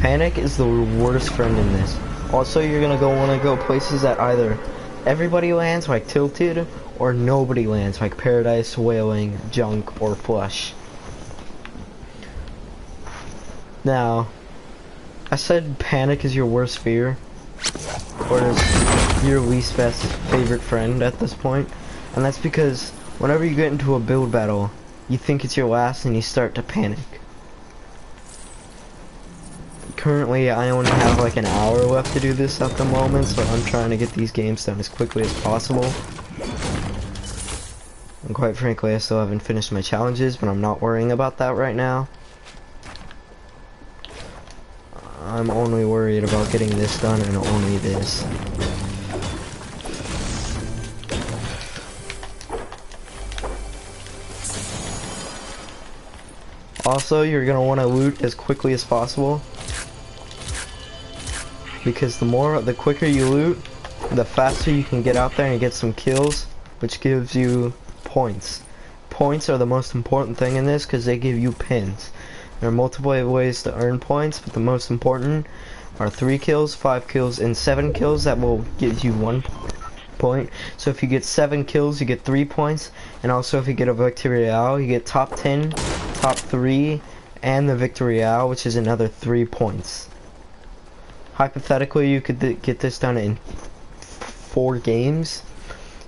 Panic is the worst friend in this. Also, you're gonna want to go places that either everybody lands, like Tilted, or nobody lands, like Paradise, Whaling, Junk, or Flush. Now, I said Panic is your worst fear, or is your least best favorite friend at this point, and that's because whenever you get into a build battle, you think it's your last and you start to panic. Currently, I only have like an hour left to do this at the moment, so I'm trying to get these games done as quickly as possible. And quite frankly, I still haven't finished my challenges, but I'm not worrying about that right now. I'm only worried about getting this done and only this. Also, you're gonna want to loot as quickly as possible, because the quicker you loot, the faster you can get out there and get some kills, which gives you points. Points are the most important thing in this because they give you pins. There are multiple ways to earn points, but the most important are 3 kills, 5 kills, and 7 kills. That will give you 1 point. So if you get 7 kills, you get 3 points, and also if you get a Victory Royale, you get top 10, top 3, and the Victory Royale, which is another 3 points. Hypothetically, you could get this done in 4 games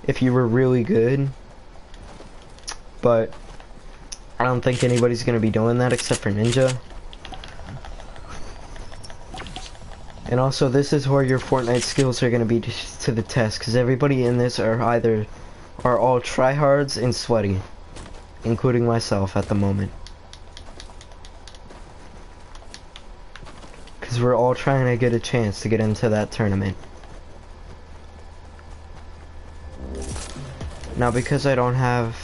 if you were really good, but I don't think anybody's gonna be doing that except for Ninja. And also, this is where your Fortnite skills are gonna be to the test, because everybody in this are all tryhards and sweaty, including myself at the moment. Because we're all trying to get a chance to get into that tournament. Now, because I don't have...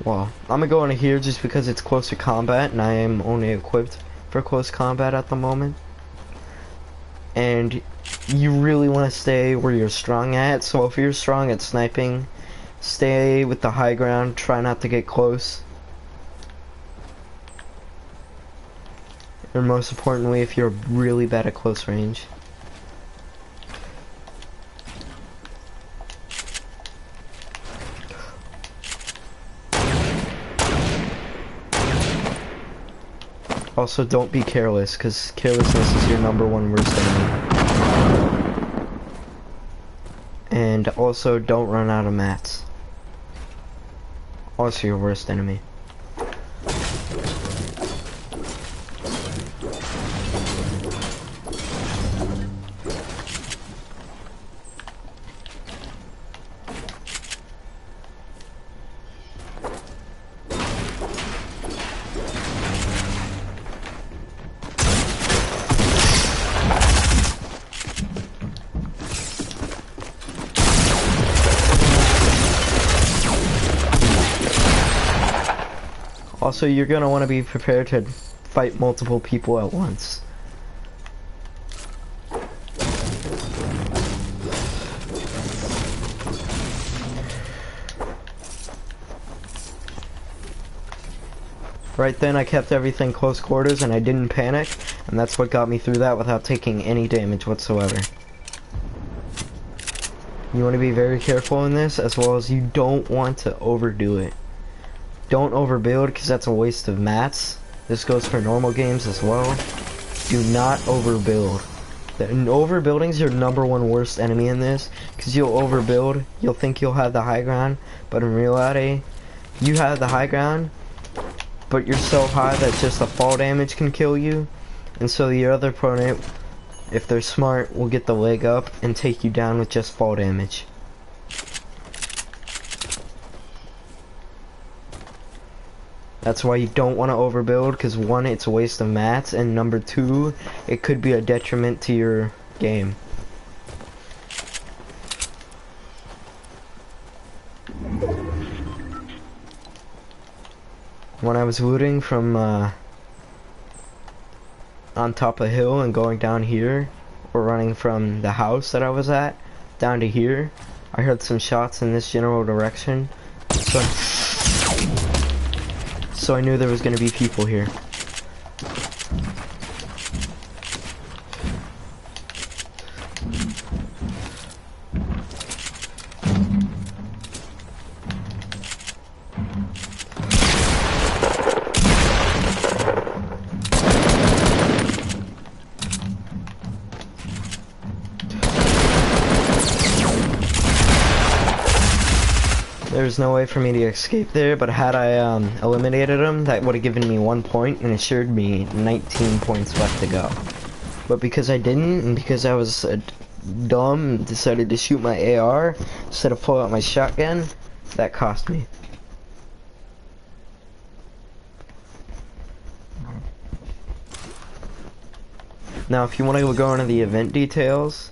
Well, I'm gonna go into here just because it's closer combat, and I am only equipped for close combat at the moment. And you really want to stay where you're strong at, so if you're strong at sniping, stay with the high ground, try not to get close. And most importantly, if you're really bad at close range. Also, don't be careless, because carelessness is your #1 worst enemy. And also, don't run out of mats. Also your worst enemy. Also, you're gonna want to be prepared to fight multiple people at once. Right then, I kept everything close quarters and I didn't panic, and that's what got me through that without taking any damage whatsoever. You want to be very careful in this, as well as you don't want to overdo it. Don't overbuild, because that's a waste of mats. This goes for normal games as well. Do not overbuild. Overbuilding is your #1 worst enemy in this, because you'll overbuild, you'll think you'll have the high ground, but in reality, you have the high ground, but you're so high that just the fall damage can kill you, and so the other opponent, if they're smart, will get the leg up and take you down with just fall damage. That's why you don't want to overbuild, because 1, it's a waste of mats, and #2, it could be a detriment to your game. When I was looting from on top of a hill and going down here, or running from the house that I was at down to here, I heard some shots in this general direction, so I knew there was going to be people here. there's no way for me to escape there, but had I eliminated him, that would have given me 1 point and assured me 19 points left to go. But because I didn't, and because I was dumb and decided to shoot my AR instead of pull out my shotgun, that cost me. Now if you want to go into the event details,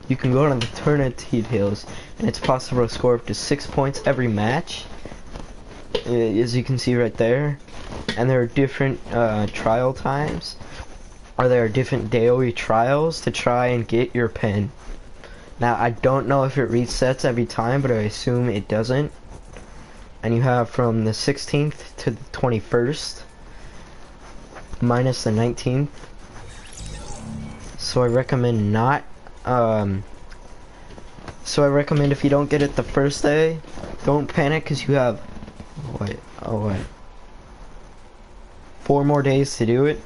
you can go into the tournament details, and it's possible to score up to 6 points every match, as you can see right there. And there are different trial times, or there are different daily trials to try and get your pin. Now I don't know if it resets every time, but I assume it doesn't. And you have from the 16th to the 21st, minus the 19th. So I recommend not. So I recommend if you don't get it the first day, don't panic, because you have 4 more days to do it.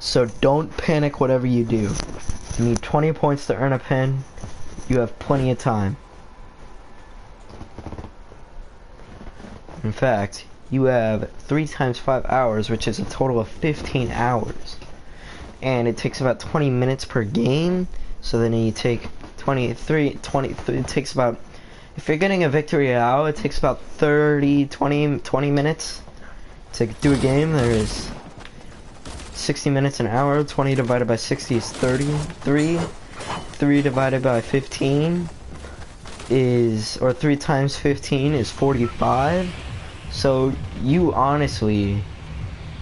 So don't panic whatever you do. You need 20 points to earn a pin. You have plenty of time. In fact, you have 3 times 5 hours, which is a total of 15 hours. And it takes about 20 minutes per game. So then you take 20, it takes about, if you're getting a victory out, it takes about 20 minutes to do a game. There's 60 minutes an hour. 20 divided by 60 is 33. 3 divided by 15 is, or 3 times 15 is 45. So you honestly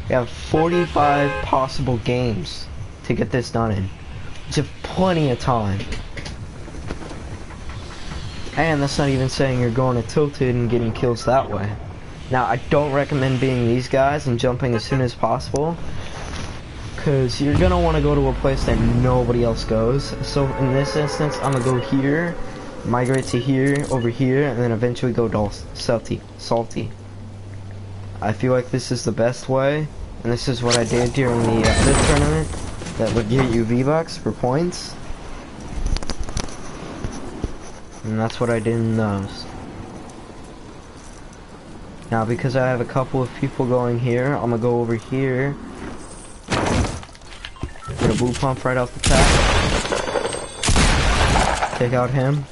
have 45 possible games to get this done in, which is plenty of time. And that's not even saying you're going to Tilted and getting kills that way. Now I don't recommend being these guys and jumping as soon as possible, because you're gonna want to go to a place that nobody else goes. So in this instance, I'm gonna go here, migrate to here, over here, and then eventually go to Salty. I feel like this is the best way, and this is what I did during the other tournament that would get you V-Bucks for points. And that's what I did in those. Now because I have a couple of people going here, I'm gonna go over here. Get a blue pump right off the top. Take out him.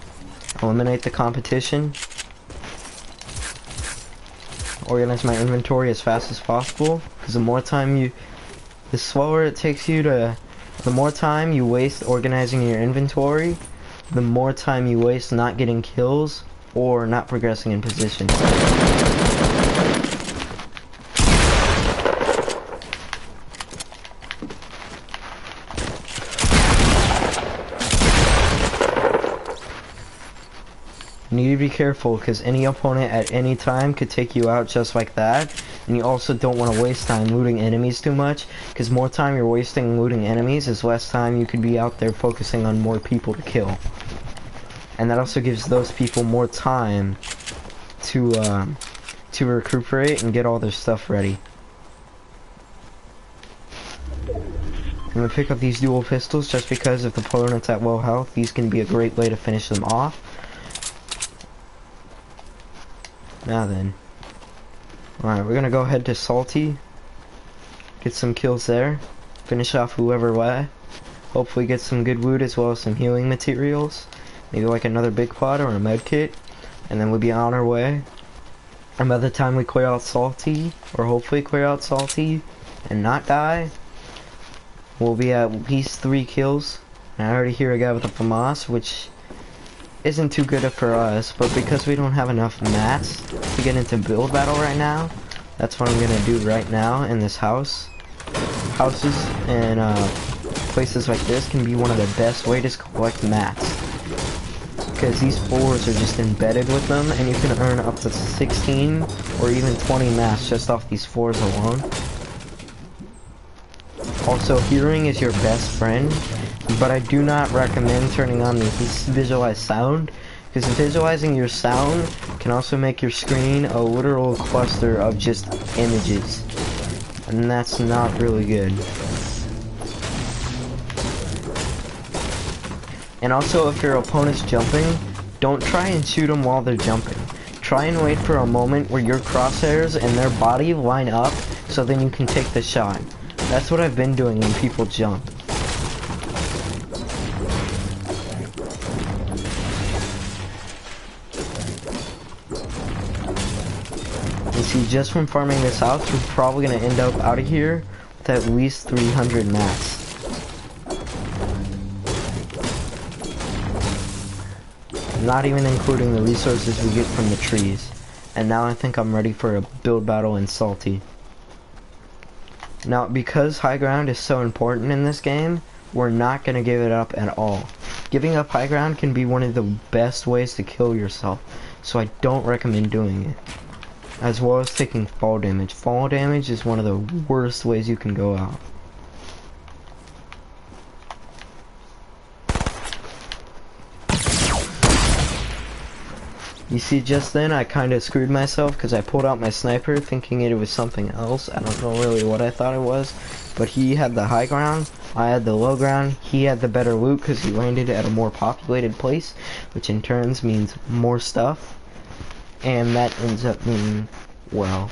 Eliminate the competition. Organize my inventory as fast as possible. Because the slower it takes you to, the more time you waste organizing your inventory, the more time you waste not getting kills or not progressing in position. You need to be careful, because any opponent at any time could take you out just like that. And you also don't want to waste time looting enemies too much, because more time you're wasting looting enemies is less time you could be out there focusing on more people to kill. And that also gives those people more time to recuperate and get all their stuff ready. I'm gonna pick up these dual pistols just because if the opponent's at low health, these can be a great way to finish them off. Now then. Alright, we're gonna go ahead to Salty. Get some kills there. Finish off whoever way. Hopefully get some good loot as well as some healing materials. Maybe like another big pot or a med kit. And then we'll be on our way. And by the time we clear out Salty, or hopefully clear out Salty and not die, we'll be at least 3 kills. And I already hear a guy with a FAMAS, which isn't too good for us, but because we don't have enough mats to get into build battle right now, that's what I'm gonna do right now in this house. Houses and places like this can be one of the best ways to collect mats, because these floors are just embedded with them, and you can earn up to 16 or even 20 mats just off these floors alone. Also, hearing is your best friend, but I do not recommend turning on the visualize sound, because visualizing your sound can also make your screen a literal cluster of just images. and that's not really good. And also, if your opponent's jumping, don't try and shoot them while they're jumping. Try and wait for a moment where your crosshairs and their body line up, so then you can take the shot. That's what I've been doing when people jump. You see, just from farming this out, we're probably going to end up out of here with at least 300 mats. Not even including the resources we get from the trees. And now I think I'm ready for a build battle in Salty. Now, because high ground is so important in this game, we're not going to give it up at all. Giving up high ground can be one of the best ways to kill yourself, so I don't recommend doing it. As well as taking fall damage. Fall damage is one of the worst ways you can go out. You see, just then I kind of screwed myself because I pulled out my sniper thinking it was something else. I don't know really what I thought it was, but he had the high ground, I had the low ground. He had the better loot because he landed at a more populated place, which in turns means more stuff, and that ends up meaning, well,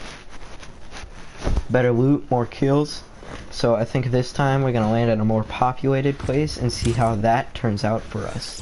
better loot, more kills. So I think this time we're gonna land at a more populated place and see how that turns out for us.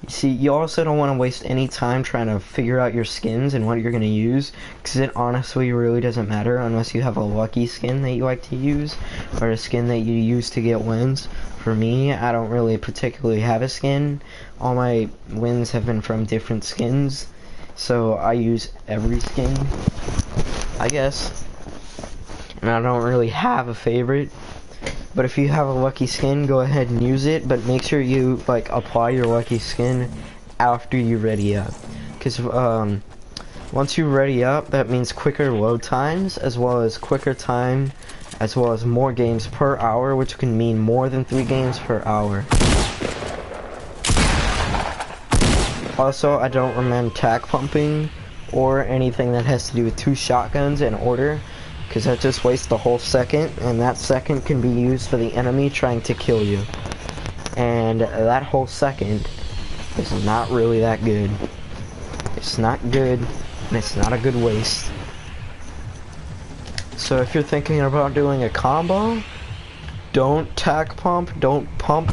You see, you also don't want to waste any time trying to figure out your skins and what you're going to use, because it honestly really doesn't matter unless you have a lucky skin that you like to use, or a skin that you use to get wins. For me, I don't really particularly have a skin. All my wins have been from different skins, so I use every skin, I guess. And I don't really have a favorite. But if you have a lucky skin, go ahead and use it, but make sure you like apply your lucky skin after you ready up, because once you ready up, that means quicker load times, as well as quicker time, as well as more games per hour, which can mean more than 3 games per hour. Also, I don't recommend tack pumping or anything that has to do with 2 shotguns in order, because that just wastes the whole second, and that second can be used for the enemy trying to kill you. And that whole second is not really that good. It's not good, and it's not a good waste. So if you're thinking about doing a combo, don't tack pump, don't pump,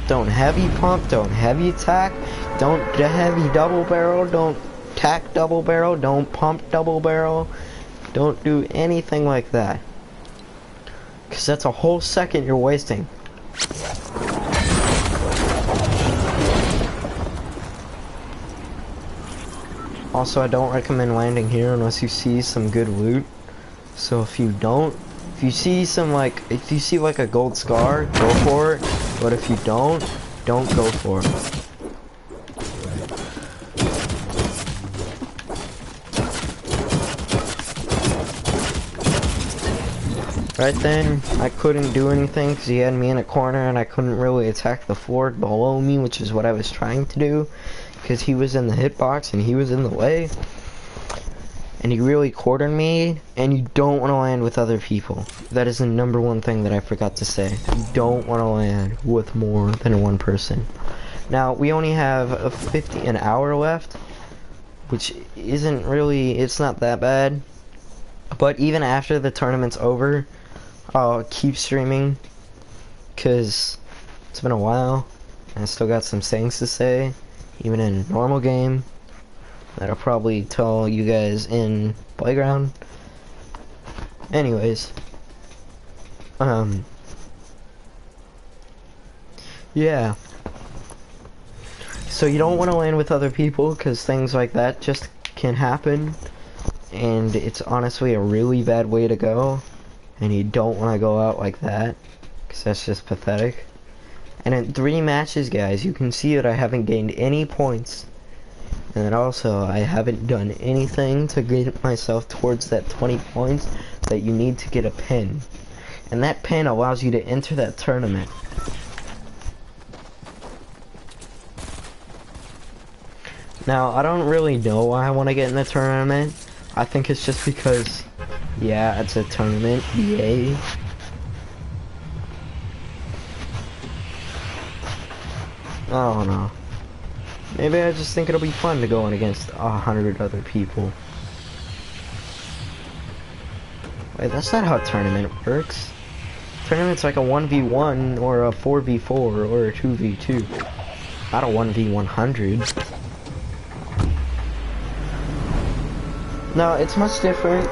don't heavy pump, don't heavy tack, don't heavy double barrel, don't tack double barrel, don't pump double barrel. Don't do anything like that, because that's a whole second you're wasting. Also, I don't recommend landing here unless you see some good loot. So if you see if you see like a gold scar, go for it. But if you don't go for it. Right then, I couldn't do anything because he had me in a corner and I couldn't really attack the fort below me, which is what I was trying to do, because he was in the hitbox and he was in the way. And he really cornered me, and you don't want to land with other people. That is the #1 thing that I forgot to say. You don't want to land with more than 1 person. Now, we only have an hour left, which isn't really, it's not that bad. But even after the tournament's over, I'll keep streaming, because it's been a while, and I still got some things to say, even in a normal game, that I'll probably tell you guys in Playground. Anyways, yeah. So you don't want to land with other people, because things like that just can happen, and it's honestly a really bad way to go. And you don't want to go out like that, because that's just pathetic. And in 3 matches, guys, you can see that I haven't gained any points. And then also, I haven't done anything to get myself towards that 20 points that you need to get a pin. And that pin allows you to enter that tournament. Now, I don't really know why I want to get in the tournament, I think it's just because, yeah, it's a tournament. Yay. I don't know. Maybe I just think it'll be fun to go in against 100 other people. Wait, that's not how a tournament works. Tournament's like a 1v1 or a 4v4 or a 2v2. Not a 1v100. No, it's much different.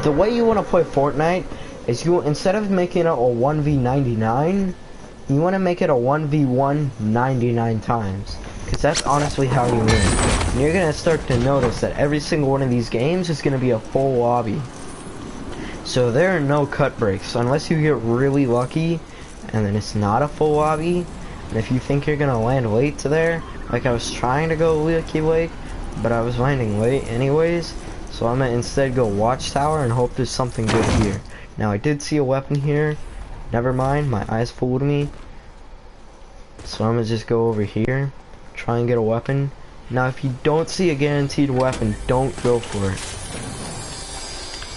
The way you want to play Fortnite is you, instead of making it a 1v99, you want to make it a 1v1 99 times. Because that's honestly how you win. And you're going to start to notice that every single one of these games is going to be a full lobby. So there are no cut breaks unless you get really lucky and then it's not a full lobby. And if you think you're going to land late to there, like I was trying to go Lucky Lake, but I was landing late anyways. So I'm going to instead go Watchtower and hope there's something good here. Now I did see a weapon here. Never mind, my eyes fooled me. So I'm going to just go over here. Try and get a weapon. Now if you don't see a guaranteed weapon, don't go for it.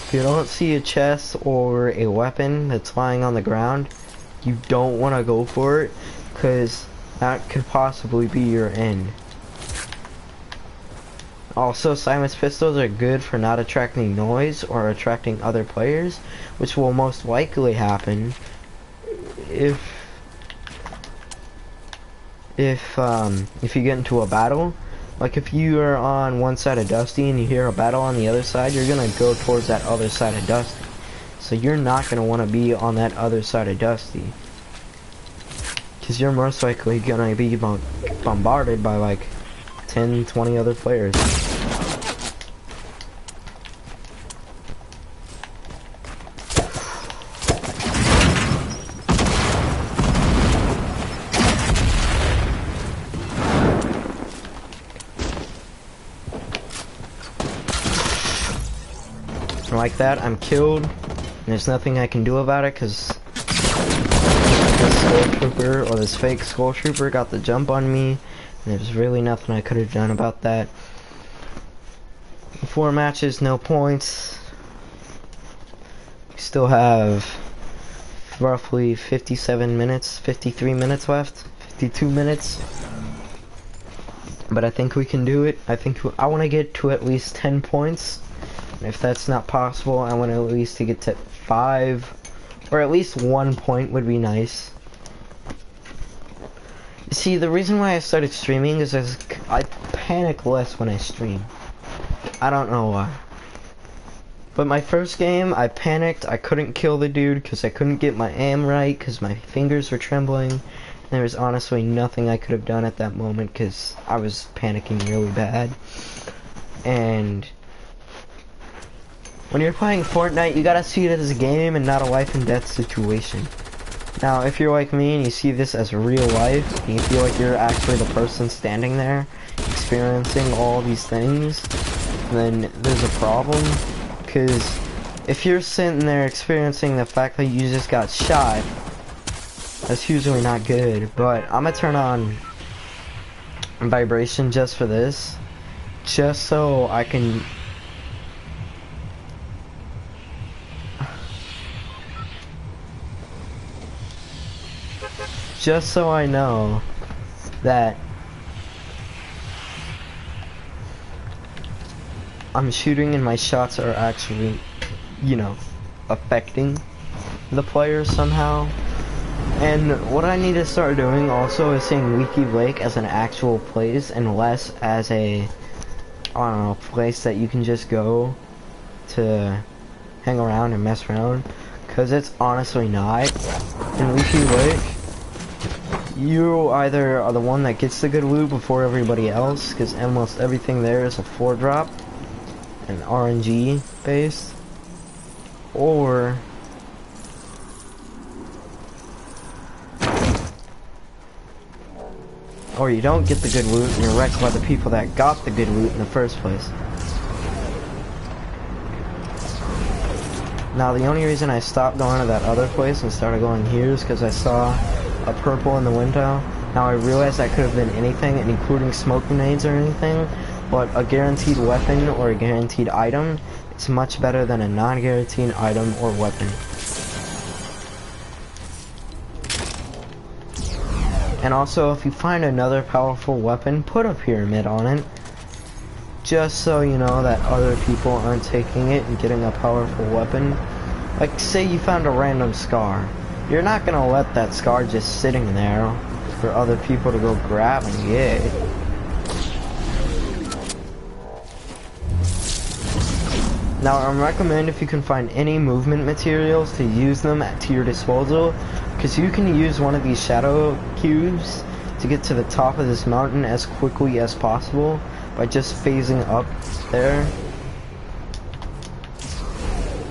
If you don't see a chest or a weapon that's lying on the ground, you don't want to go for it, because that could possibly be your end. Also, silenced pistols are good for not attracting noise or attracting other players, which will most likely happen if you get into a battle. Like if you are on one side of Dusty and you hear a battle on the other side, you're gonna go towards that other side of Dusty. So you're not gonna want to be on that other side of Dusty, because you're most likely gonna be bombarded by like 10, 20 other players. Like that, I'm killed, and there's nothing I can do about it because this skull trooper, or this fake skull trooper, got the jump on me, and there's really nothing I could have done about that. 4 matches, no points. We still have roughly 57 minutes, 53 minutes left, 52 minutes. But I think we can do it. I want to get to at least 10 points. If that's not possible, I want to at least to get to 5, or at least 1 point would be nice. See, the reason why I started streaming is I panic less when I stream. I don't know why. But my first game, I panicked. I couldn't kill the dude because I couldn't get my aim right because my fingers were trembling. There was honestly nothing I could have done at that moment because I was panicking really bad. And when you're playing Fortnite, you gotta see it as a game and not a life and death situation. Now, if you're like me and you see this as real life, and you feel like you're actually the person standing there, experiencing all these things, then there's a problem. Because if you're sitting there experiencing the fact that you just got shot, that's usually not good. But I'm gonna turn on vibration just for this, just so I can just so I know that I'm shooting and my shots are actually, you know, affecting the players somehow. And what I need to start doing also is seeing Leaky Lake as an actual place and less as a, I don't know, place that you can just go to hang around and mess around. Because it's honestly not. In Leaky Lake, you either are the one that gets the good loot before everybody else, because almost everything there is a 4-drop and RNG based, or you don't get the good loot and you're wrecked by the people that got the good loot in the first place. Now the only reason I stopped going to that other place and started going here is because I saw a purple in the window. Now I realize that could have been anything, including smoke grenades or anything, but a guaranteed weapon or a guaranteed item It's much better than a non-guaranteed item or weapon. And also, if you find another powerful weapon, put a pyramid on it. Just so you know that other people aren't taking it and getting a powerful weapon. Like, say you found a random scar. You're not gonna let that scar just sitting there for other people to go grab and get. Now, I recommend if you can find any movement materials to use them to your disposal, because you can use one of these shadow cubes to get to the top of this mountain as quickly as possible by just phasing up there.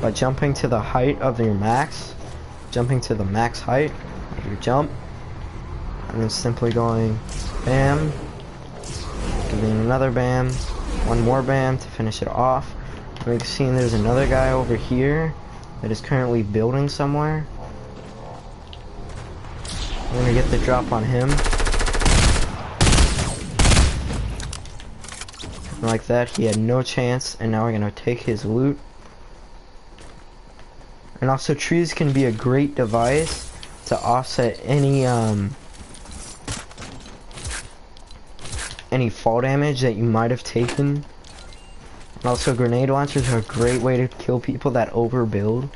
By jumping to the height of your max. Jumping to the max height of your jump. And then simply going bam. Giving another bam. One more bam to finish it off. And we can see there's another guy over here that is currently building somewhere. We're gonna get the drop on him. Like that, he had no chance, and now we're gonna take his loot. And also, trees can be a great device to offset any fall damage that you might have taken. And also, grenade launchers are a great way to kill people that overbuild,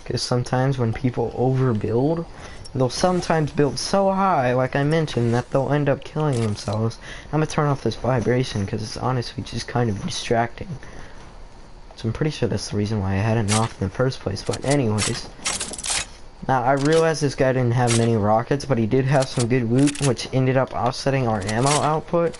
because sometimes when people overbuild, they'll sometimes build so high, like I mentioned, that they'll end up killing themselves. I'm gonna turn off this vibration because it's honestly just kind of distracting. So I'm pretty sure that's the reason why I had it off in the first place. But anyways, now I realized this guy didn't have many rockets, but he did have some good loot, which ended up offsetting our ammo output.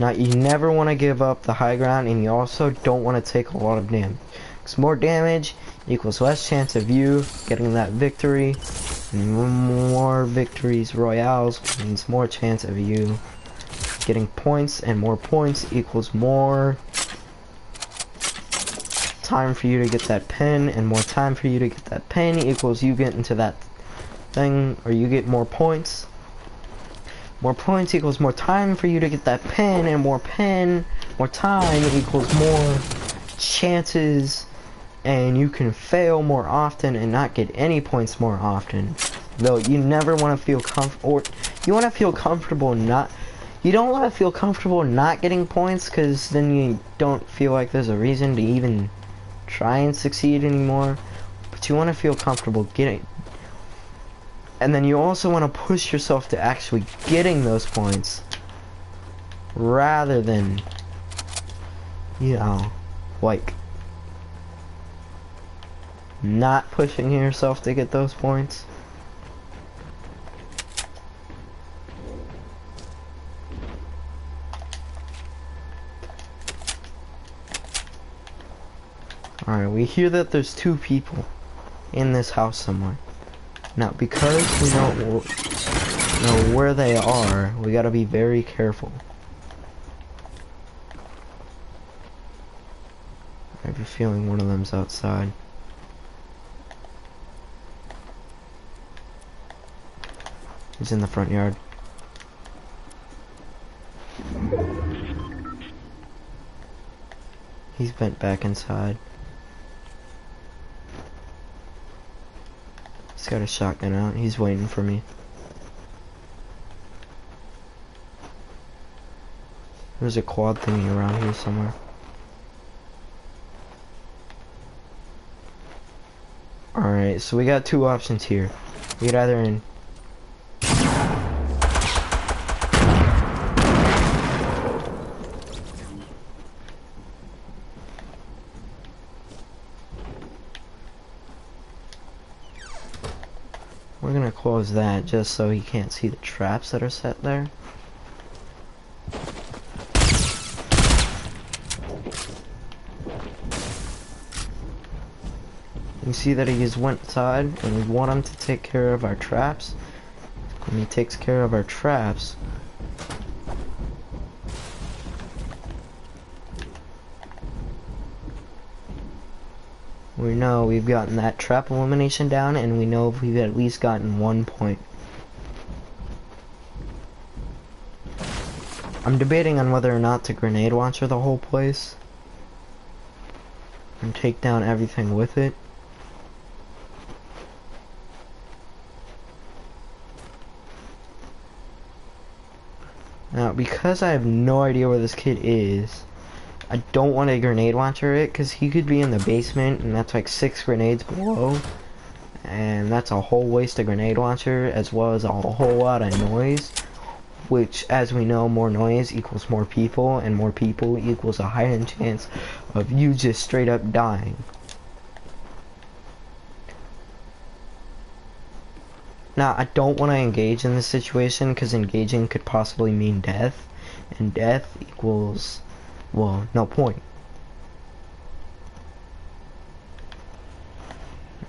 Now, you never want to give up the high ground, and you also don't want to take a lot of damage. Because more damage equals less chance of you getting that victory, and more victories royales means more chance of you getting points, and more points equals more time for you to get that pen, and more time for you to get that pen equals you get into that thing, or you get more points. More points equals more time for you to get that pen, and more time equals more chances, and you can fail more often and not get any points more often. Though you never want to feel or you want to feel comfortable not. You don't want to feel comfortable not getting points, because then you don't feel like there's a reason to even try and succeed anymore. But you want to feel comfortable getting. And then you also want to push yourself to actually getting those points, rather than, you know, like, not pushing yourself to get those points. Alright, we hear that there's 2 people in this house somewhere. Now, because we don't know where they are, we gotta be very careful. I have a feeling one of them's outside. He's in the front yard. He's bent back inside. He's got a shotgun out. He's waiting for me. There's a quad thingy around here somewhere. Alright, so we got 2 options here. We could either in we're gonna close that just so he can't see the traps that are set there. You see that he just went inside, and we want him to take care of our traps. When he takes care of our traps, we know we've gotten that trap elimination down, and we know we've at least gotten 1 point. I'm debating on whether or not to grenade launcher the whole place and take down everything with it. Now, because I have no idea where this kid is, I don't want to grenade launcher it, because he could be in the basement, and that's like 6 grenades below. And that's a whole waste of grenade launcher, as well as a whole lot of noise. Which, as we know, more noise equals more people, and more people equals a higher chance of you just straight up dying. Now, I don't want to engage in this situation, because engaging could possibly mean death, and death equals, well, no point.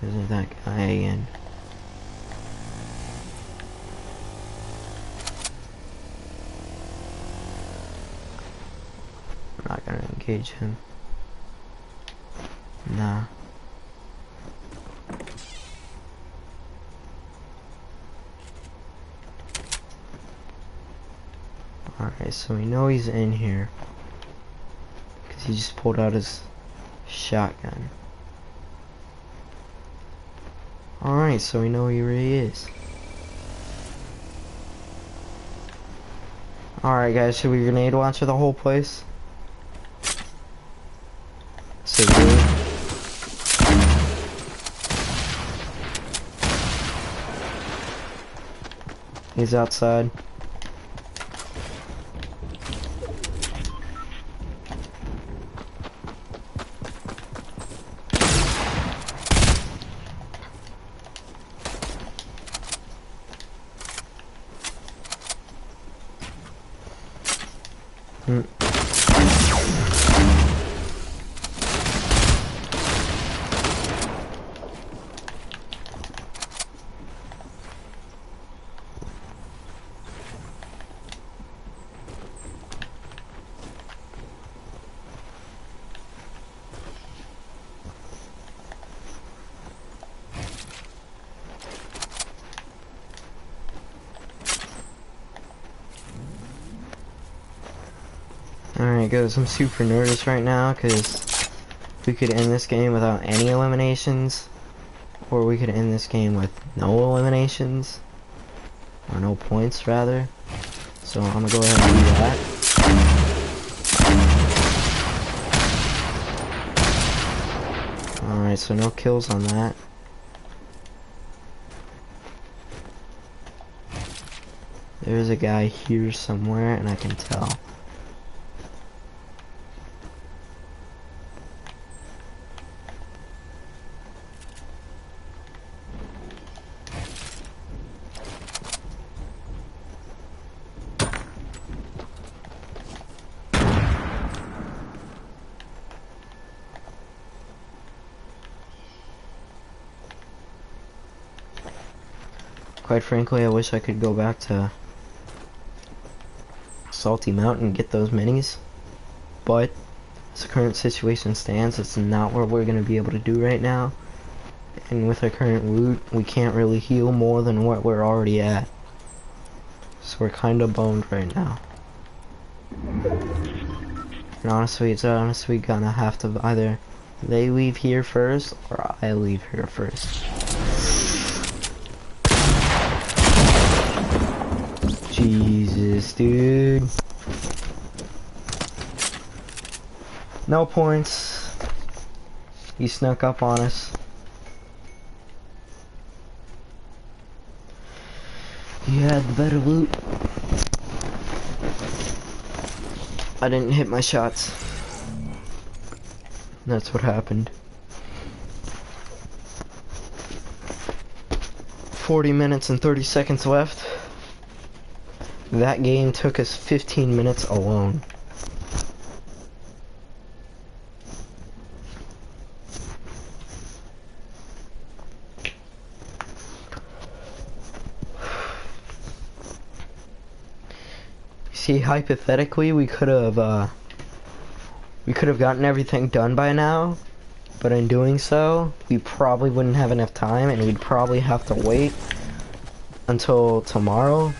Isn't that guy again? I'm not gonna engage him. Nah. Alright, so we know he's in here, because he just pulled out his shotgun. Alright, so we know where he is. Alright guys, should we grenade launcher the whole place? So he's outside. Alright guys, I'm super nervous right now because we could end this game without any eliminations, or we could end this game with no eliminations, or no points rather. So I'm gonna go ahead and do that. Alright, so no kills on that. There's a guy here somewhere, and I can tell. Quite frankly, I wish I could go back to Salty Mountain and get those minis, but as the current situation stands, it's not what we're going to be able to do right now, and with our current loot, we can't really heal more than what we're already at, so we're kind of boned right now. And honestly, it's honestly gonna have to either they leave here first, or I leave here first. Jesus, dude. No points. He snuck up on us. He had the better loot. I didn't hit my shots. That's what happened. 40 minutes and 30 seconds left. That game took us 15 minutes alone. See, hypothetically, we could have gotten everything done by now, but in doing so, we probably wouldn't have enough time, and we'd probably have to wait until tomorrow.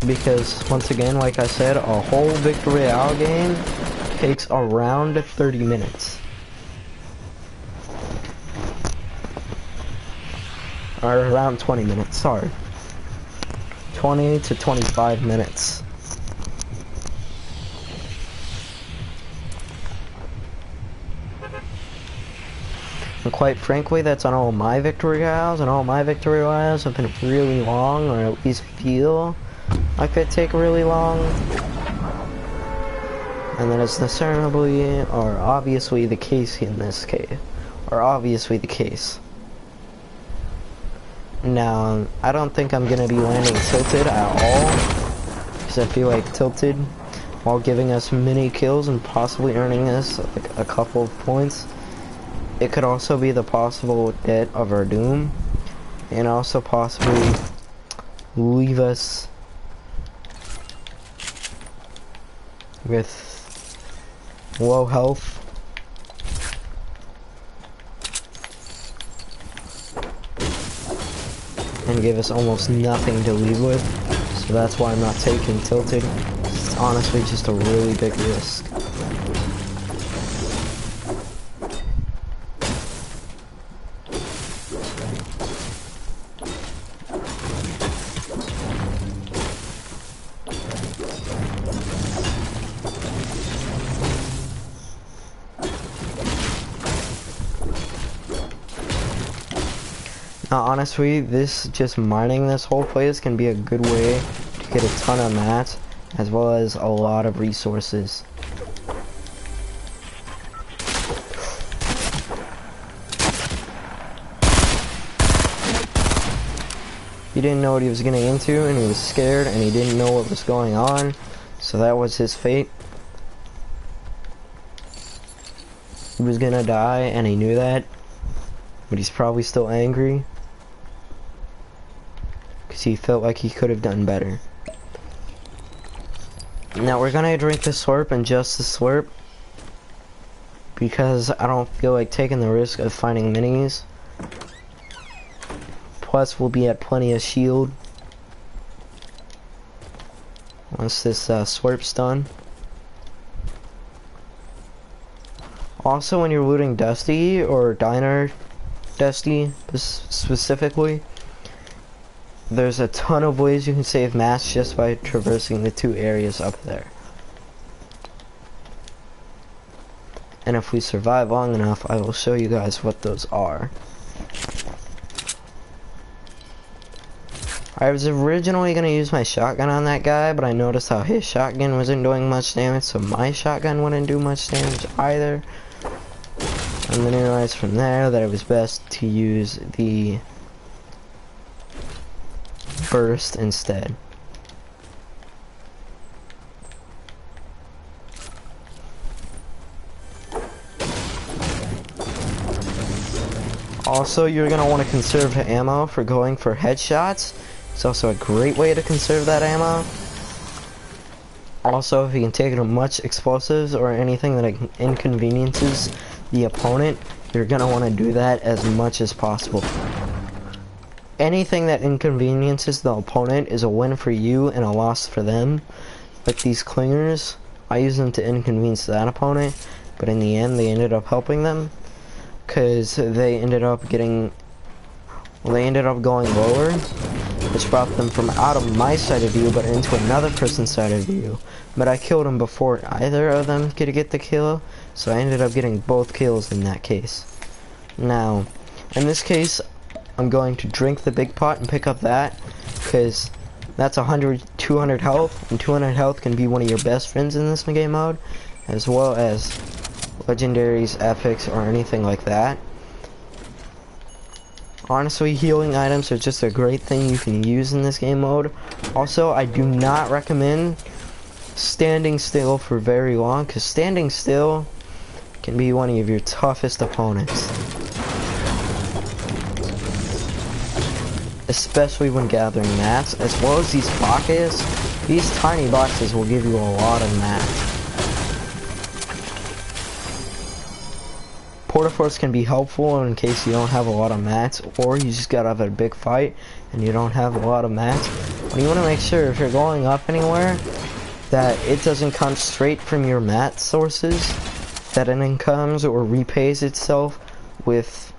because once again, like I said, a whole Victory Royale game takes around 30 minutes. Or around 20 minutes, sorry. 20 to 25 minutes. And quite frankly, that's on all my Victory Royales, and all my Victory Royales have been really long, or at least feel like they take really long. And that is discernibly, or obviously the case in this case. Or obviously the case. Now, I don't think I'm gonna be landing Tilted at all, because I feel like Tilted, while giving us many kills and possibly earning us like a couple of points, it could also be the possible debt of our doom, and also possibly leave us with low health. And give us almost nothing to leave with. So that's why I'm not taking Tilted. It's honestly just a really big risk. Now, honestly, just mining this whole place can be a good way to get a ton of mats, as well as a lot of resources. He didn't know what he was getting into, and he was scared, and he didn't know what was going on, so that was his fate. He was gonna die, and he knew that, but he's probably still angry. Because he felt like he could have done better. Now we're gonna drink the slurp and just the slurp, because I don't feel like taking the risk of finding minis. Plus we'll be at plenty of shield once this slurp's done. Also, when you're looting Dusty or Diner Dusty specifically, there's a ton of ways you can save mats just by traversing the two areas up there. And if we survive long enough, I will show you guys what those are. I was originally going to use my shotgun on that guy, but I noticed how his shotgun wasn't doing much damage, so my shotgun wouldn't do much damage either. And then I realized from there that it was best to use the burst instead. Also, you're going to want to conserve ammo for going for headshots. It's also a great way to conserve that ammo. Also, if you can take much explosives or anything that inconveniences the opponent, you're going to want to do that as much as possible. Anything that inconveniences the opponent is a win for you and a loss for them. Like these clingers, I use them to inconvenience that opponent, but in the end they ended up helping them, because they ended up going lower, which brought them from out of my side of view but into another person's side of view. But I killed them before either of them could get the kill, so I ended up getting both kills in that case. Now, in this case, I'm going to drink the big pot and pick up that, because that's 200 health, and 200 health can be one of your best friends in this game mode, as well as legendaries, epics, or anything like that. Honestly, healing items are just a great thing you can use in this game mode. Also, I do not recommend standing still for very long, because standing still can be one of your toughest opponents. Especially when gathering mats, as well as these boxes. These tiny boxes will give you a lot of mats. Porta-forts can be helpful in case you don't have a lot of mats, or you just got out of a big fight and you don't have a lot of mats. But you want to make sure if you're going up anywhere that it doesn't come straight from your mat sources, that it comes or repays itself with,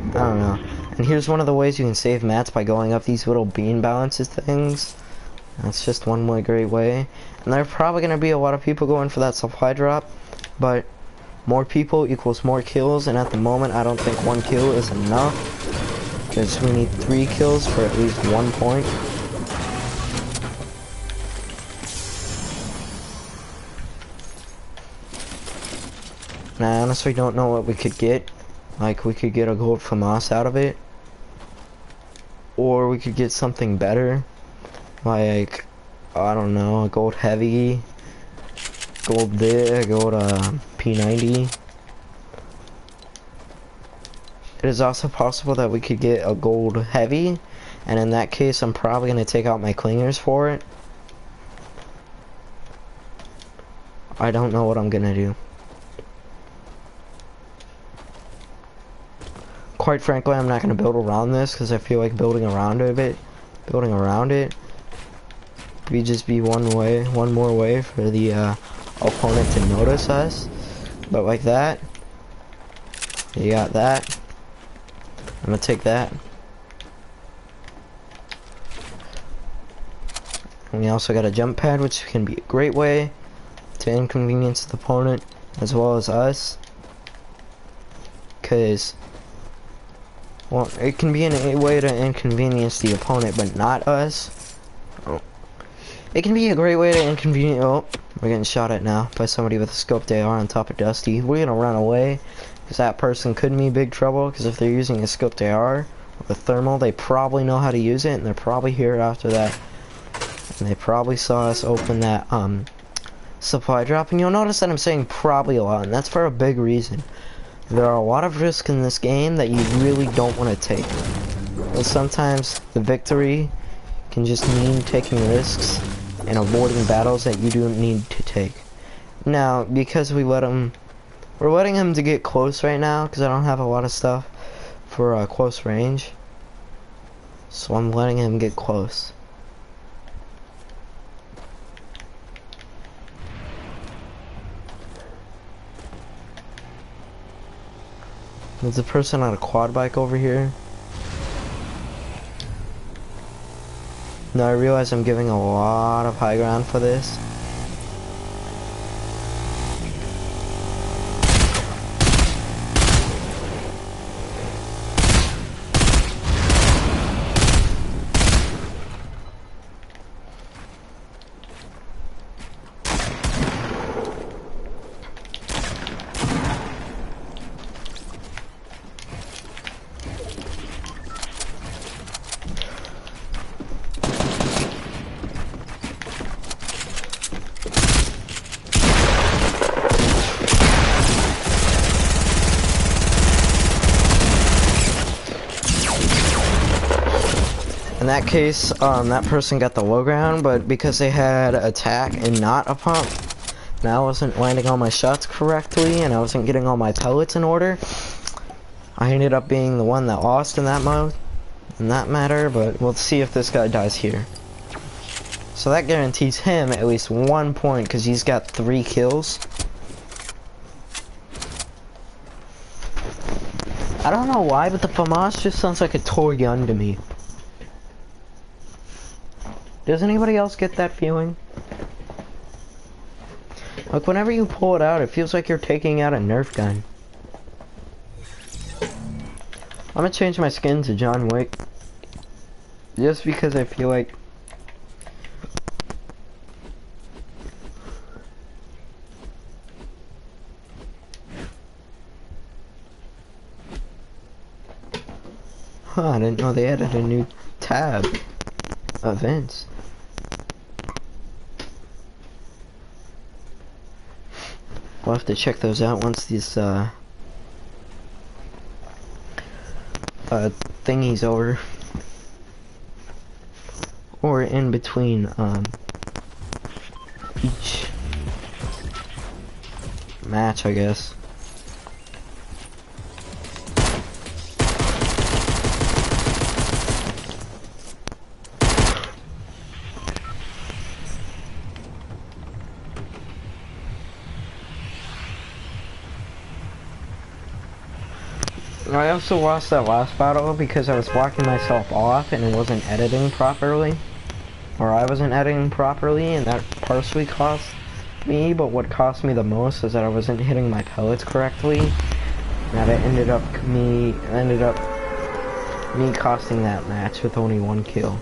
I don't know. And here's one of the ways you can save mats by going up these little bean balances things. That's just one more great way. And there are probably going to be a lot of people going for that supply drop, but more people equals more kills, and at the moment I don't think 1 kill is enough, because we need 3 kills for at least 1 point. And I honestly don't know what we could get. Like, we could get a gold FAMAS out of it, or we could get something better, like, I don't know, a gold heavy, gold P90. It is also possible that we could get a gold heavy, and in that case I'm probably going to take out my clingers for it. I don't know what I'm going to do. Quite frankly, I'm not going to build around this, because I feel like building around it would just be one more way for the opponent to notice us. But like that, you got that. I'm gonna take that. And we also got a jump pad, which can be a great way to inconvenience the opponent as well as us. Cause, well, it can be a way to inconvenience the opponent, but not us. Oh. It can be a great way to inconvenience. Oh, we're getting shot at now by somebody with a scoped AR on top of Dusty. We're gonna run away, because that person could be big trouble, because if they're using a scoped AR with a thermal, they probably know how to use it, and they're probably here after that. And they probably saw us open that supply drop, and you'll notice that I'm saying probably a lot, and that's for a big reason. There are a lot of risks in this game that you really don't want to take. And sometimes the victory can just mean taking risks and avoiding battles that you don't need to take. Now, because we're letting him to get close right now, because I don't have a lot of stuff for close range. So I'm letting him get close. There's a person on a quad bike over here. Now I realize I'm giving a lot of high ground for this. In that case, that person got the low ground, but because they had attack and not a pump, and I wasn't landing all my shots correctly, and I wasn't getting all my pellets in order, I ended up being the one that lost in that mode, in that matter, but we'll see if this guy dies here. So that guarantees him at least 1 point, because he's got 3 kills. I don't know why, but the FAMAS just sounds like a toy gun to me. Does anybody else get that feeling? Like, whenever you pull it out, it feels like you're taking out a Nerf gun. I'm gonna change my skin to John Wick. Just because I feel like... Huh, I didn't know they added a new tab. Events. We'll have to check those out once these thingy's over, or in between each match, I guess. I also lost that last battle because I was blocking myself off and it wasn't editing properly. Or I wasn't editing properly, and that partially cost me, but what cost me the most is that I wasn't hitting my pellets correctly. And that it ended up me costing that match with only 1 kill.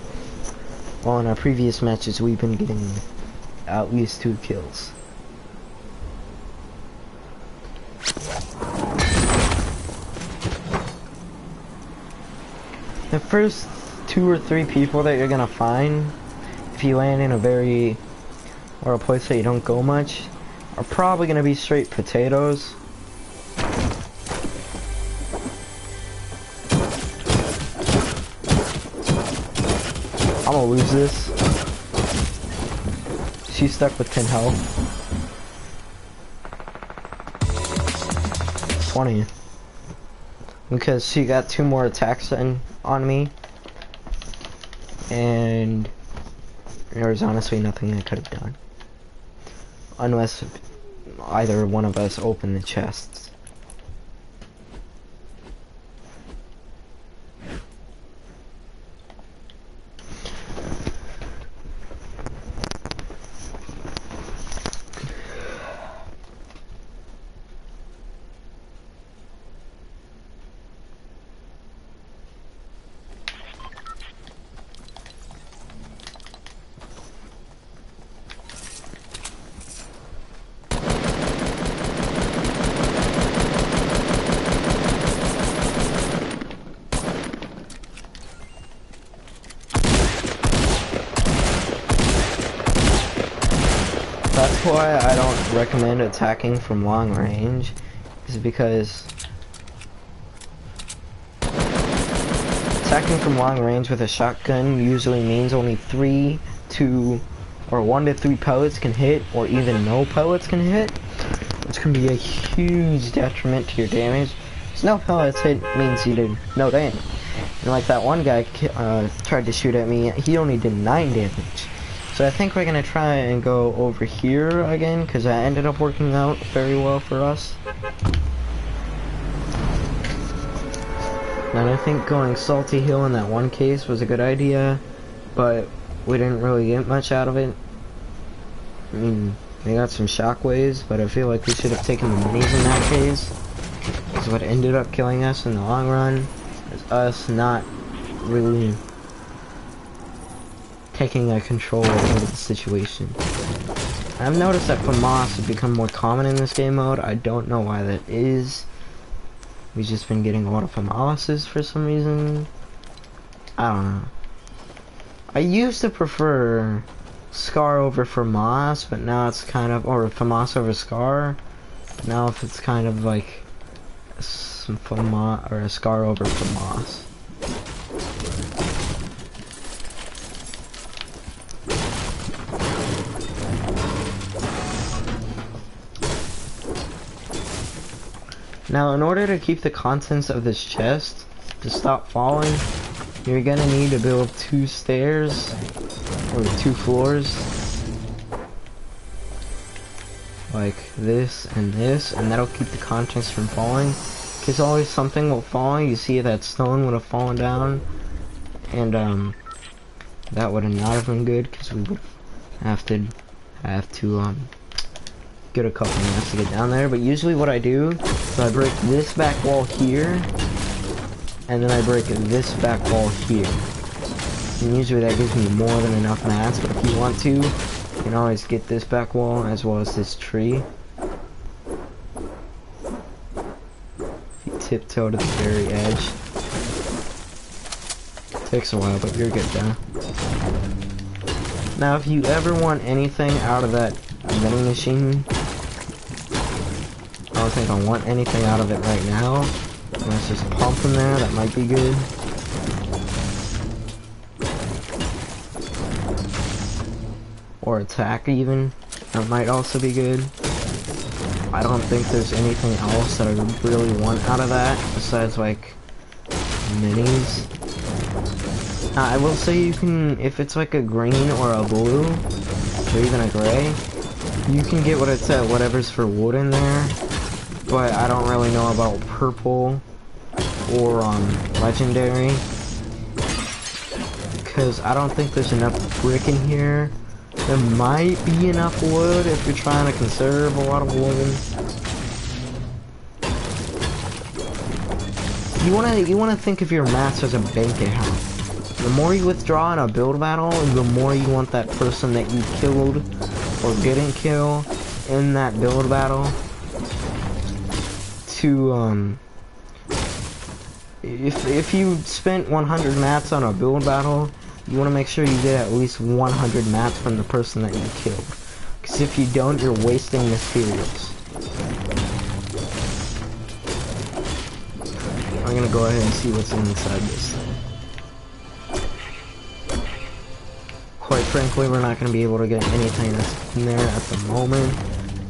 While in our previous matches we've been getting at least 2 kills. The first 2 or 3 people that you're gonna find, if you land in a place that you don't go much, are probably gonna be straight potatoes. I'm gonna lose this. She's stuck with 10 health. 20. Because she got 2 more attacks on me. And there was honestly nothing I could have done. Unless either one of us opened the chests. That's why I don't recommend attacking from long range, is because attacking from long range with a shotgun usually means only 1 to 3 pellets can hit, or even no pellets can hit, which can be a huge detriment to your damage. So no pellets hit means you did no damage. And like that one guy tried to shoot at me, he only did 9 damage. So I think we're gonna try and go over here again, because that ended up working out very well for us. And I think going Salty Hill in that one case was a good idea, but we didn't really get much out of it. I mean, we got some shockwaves, but I feel like we should have taken the minis in that case. Because what ended up killing us in the long run is us not really taking a control over the situation. I've noticed that FAMAS has become more common in this game mode. I don't know why that is. We've just been getting a lot of FAMASes for some reason. I don't know. I used to prefer Scar over FAMAS, but now it's kind of, or FAMAS over Scar. Now if it's kind of like some FAMAS or a Scar over FAMAS. Now, in order to keep the contents of this chest to stop falling, you're gonna need to build 2 stairs, or 2 floors, like this, and that'll keep the contents from falling. Because always something will fall. You see that stone would have fallen down, and that would not have been good, because we would have to get a couple minutes to get down there. But usually what I do is I break this back wall here, and then I break this back wall here. And usually that gives me more than enough mats, but if you want to, you can always get this back wall as well as this tree. If you tiptoe to the very edge. Takes a while, but you're good though. Now if you ever want anything out of that vending machine, I don't think I want anything out of it right now. Let's just pump in there, that might be good. Or attack even, that might also be good. I don't think there's anything else that I really want out of that, besides like minis. I will say you can, if it's like a green or a blue, or even a gray, you can get what it's at, whatever's for wood in there. But I don't really know about purple or legendary, because I don't think there's enough brick in here. There might be enough wood if you're trying to conserve a lot of wood. You wanna think of your mats as a bank account. The more you withdraw in a build battle, the more you want that person that you killed or didn't kill in that build battle to if you spent 100 mats on a build battle, you want to make sure you get at least 100 mats from the person that you killed. Because if you don't, you're wasting materials. I'm gonna go ahead and see what's inside this thing. Quite frankly, we're not gonna be able to get anything that's in there at the moment,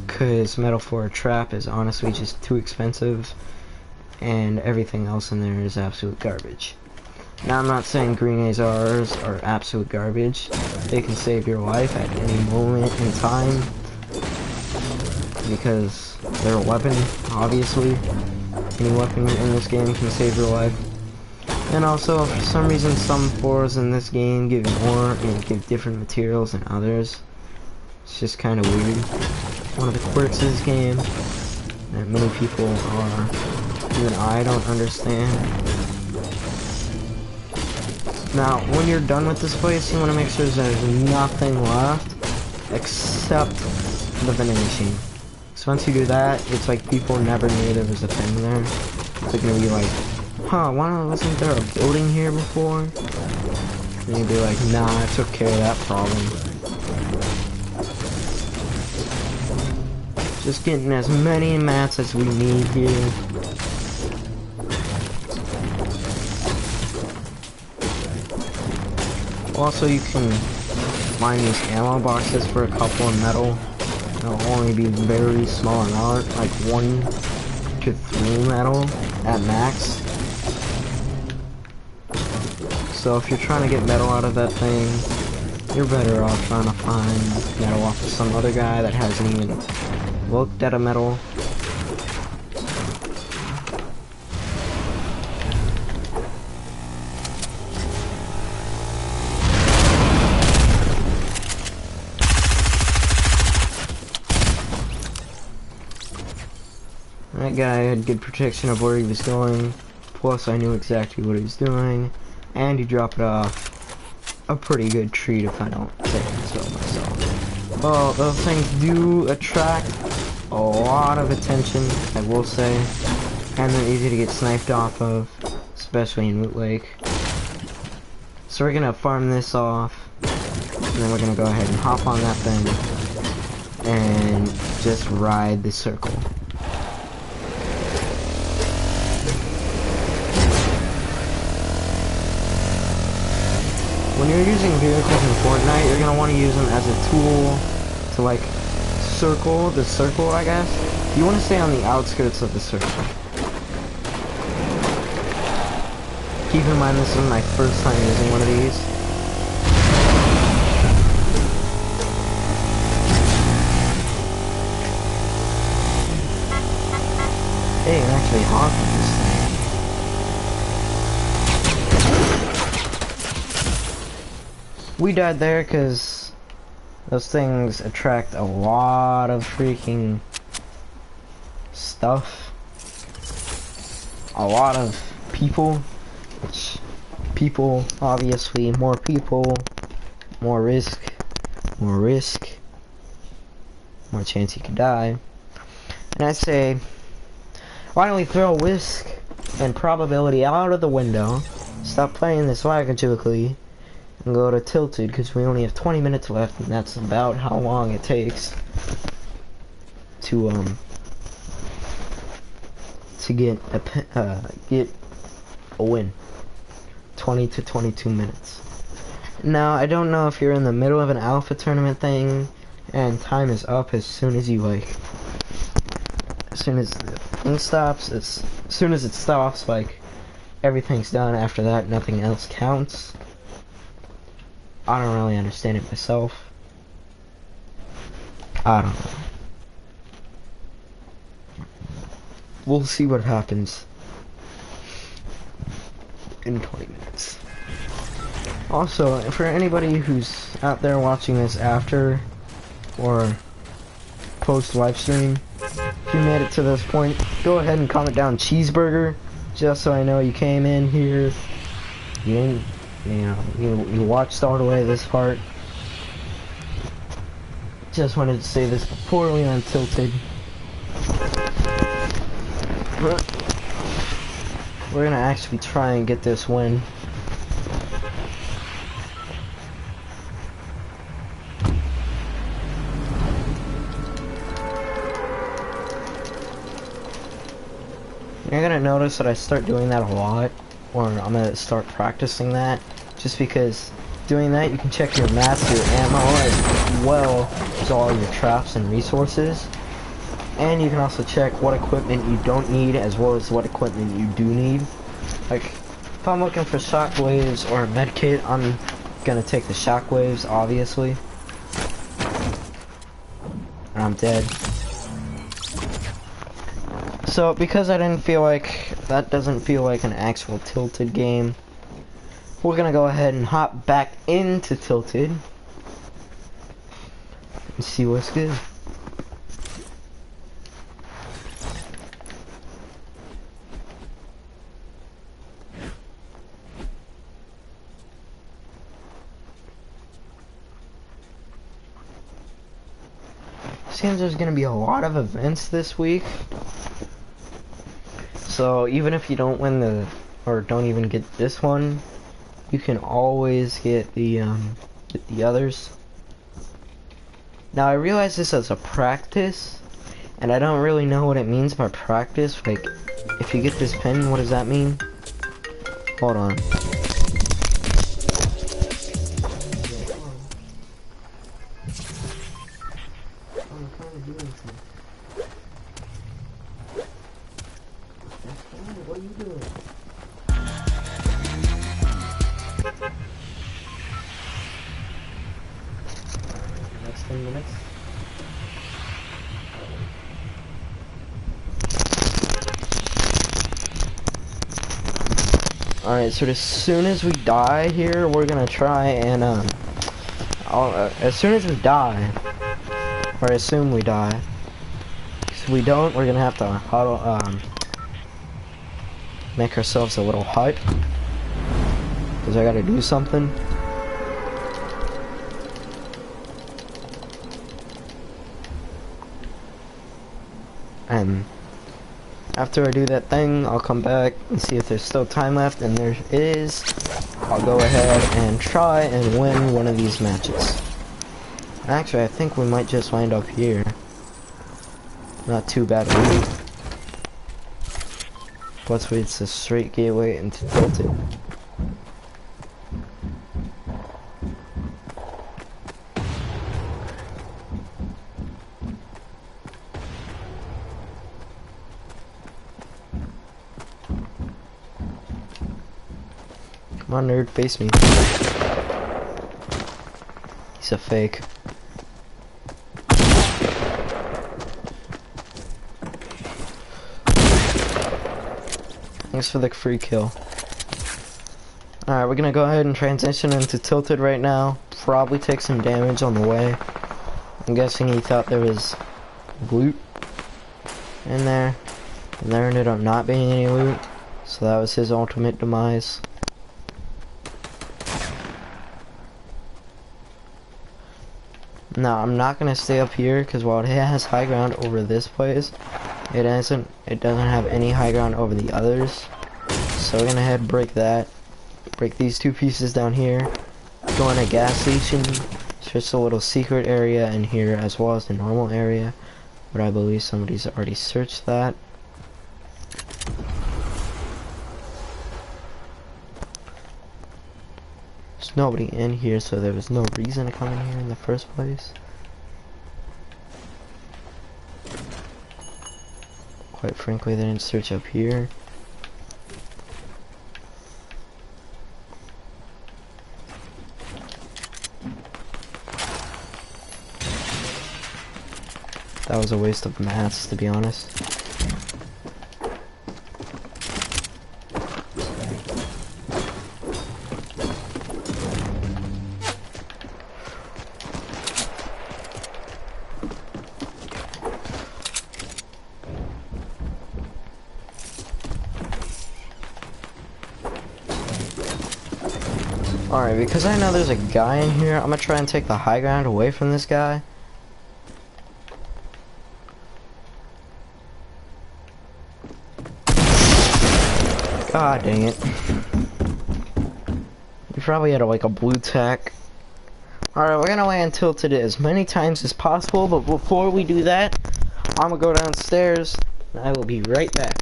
because metal for a trap is honestly just too expensive, and everything else in there is absolute garbage. Now, I'm not saying green ARs are absolute garbage. They can save your life at any moment in time, because they're a weapon, obviously. Any weapon in this game can save your life. And also, for some reason, some floors in this game give more and give different materials than others. It's just kind of weird. One of the quirks of this game that many people are, even I don't understand. Now, when you're done with this place, you want to make sure there's nothing left except the vending machine. So once you do that, it's like people never knew there was a thing there. They're gonna be like, huh, why wasn't there a building here before? And you'd be like, nah, I took care of that problem. Just getting as many mats as we need here. Also, you can find these ammo boxes for a couple of metal. They'll only be very small amount, like 1 to 3 metal at max. So if you're trying to get metal out of that thing, you're better off trying to find metal off of some other guy that hasn't even looked at a metal. That guy had good protection of where he was going, plus I knew exactly what he was doing, and he dropped off a pretty good treat if I don't say so myself. Well, those things do attract a lot of attention, I will say, and they're easy to get sniped off of, especially in Loot Lake. So we're gonna farm this off, and then we're gonna go ahead and hop on that thing, and just ride the circle. When you're using vehicles in Fortnite, you're gonna want to use them as a tool to like circle the circle, I guess. You want to stay on the outskirts of the circle. Keep in mind this is my first time using one of these. Hey, I'm actually hot with this thing. We died there because those things attract a lot of freaking stuff. A lot of people. Which, people, obviously, more people, more risk, more chance you could die. And I say, why don't we throw risk and probability out of the window, stop playing this logically, and go to tilted, because we only have 20 minutes left, and that's about how long it takes to get a win. 20 to 22 minutes. Now, I don't know if you're in the middle of an alpha tournament thing and time is up as soon as you as soon as the thing stops, as soon as it stops, like everything's done. After that, nothing else counts. I don't really understand it myself. I don't know. We'll see what happens. in 20 minutes. Also, for anybody who's out there watching this after or post live stream, if you made it to this point, go ahead and comment down cheeseburger, just so I know you came in here. You didn't, you watched all the way this part. Just wanted to say this before we untilted. We're gonna actually try and get this win. You're gonna notice that I start doing that a lot, or I'm gonna start practicing that, just because doing that you can check your mats, your ammo, as well as all your traps and resources. And you can also check what equipment you don't need, as well as what equipment you do need. Like, if I'm looking for shockwaves or a medkit, I'm gonna take the shockwaves, obviously. And I'm dead. So, because I didn't feel like, that doesn't feel like an actual Tilted game, we're gonna go ahead and hop back into Tilted and see what's good. Seems there's gonna be a lot of events this week, so even if you don't win the, or don't even get this one, you can always get the others. Now I realize this as a practice, and I don't really know what it means by practice. Like, if you get this pin, what does that mean? Hold on. What are you doing? Next 10 minutes. Alright, so as soon as we die here, we're gonna try and, as soon as we die, or assume we die, if we don't, we're gonna have to huddle, make ourselves a little hut, because I gotta do something. And after I do that thing, I'll come back and see if there's still time left, and there is. I'll go ahead and try and win one of these matches. Actually, I think we might just wind up here. Not too bad of a lead. Plus, it's a straight gateway into Tilted. Come on, nerd, face me. He's a fake. Thanks for the free kill. Alright, we're gonna go ahead and transition into Tilted right now. Probably take some damage on the way. I'm guessing he thought there was loot in there, and there ended up not being any loot. So that was his ultimate demise. Now, I'm not gonna stay up here, because while it has high ground over this place, it doesn't have any high ground over the others. So we're gonna head and break that. Break these two pieces down here. Go in a gas station. It's just a little secret area in here, as well as the normal area. But I believe somebody's already searched that. There's nobody in here, so there was no reason to come in here in the first place. Quite frankly, they didn't search up here. That was a waste of mats, to be honest. Alright, because I know there's a guy in here, I'm gonna try and take the high ground away from this guy. God dang it. You probably had like a blue tack. Alright, we're gonna land tilted as many times as possible, but before we do that, I'm gonna go downstairs, and I will be right back.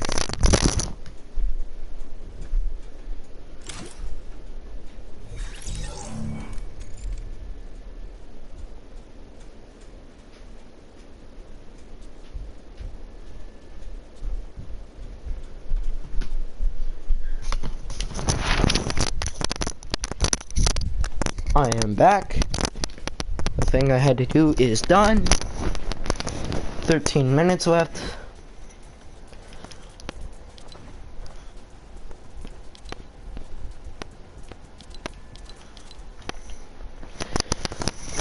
I am back. The thing I had to do is done. 13 minutes left.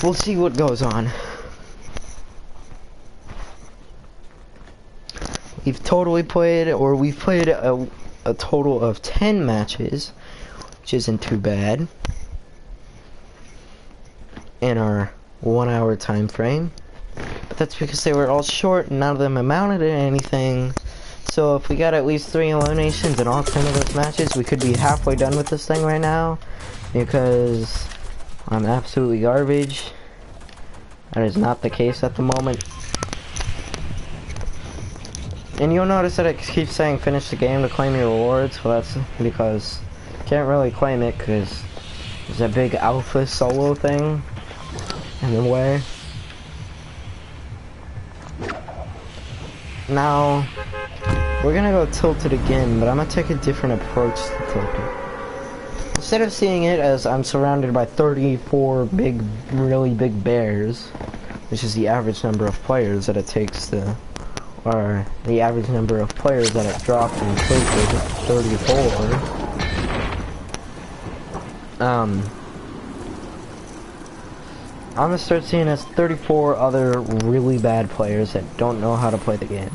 We'll see what goes on. We've played a total of 10 matches, which isn't too bad, in our 1 hour time frame. But that's because they were all short and none of them amounted to anything. So if we got at least 3 eliminations in all 10 of those matches, we could be halfway done with this thing right now, because I'm absolutely garbage. That is not the case at the moment. And you'll notice that it keeps saying finish the game to claim your rewards. Well, that's because you can't really claim it because there's a big alpha solo thing in the way. Now, we're gonna go tilted again, but I'm gonna take a different approach to tilted. Instead of seeing it as I'm surrounded by 34 really big bears, which is the average number of players that it takes to, or the average number of players that it dropped in tilted, 34. I'm gonna start seeing as 34 other really bad players that don't know how to play the game.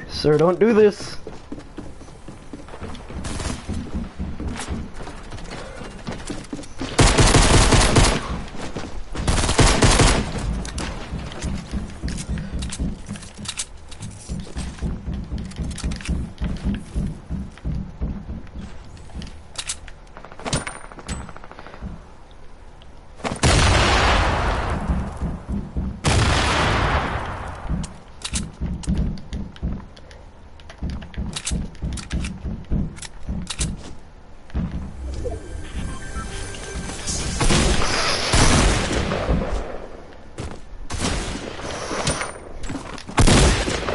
Sir, don't do this.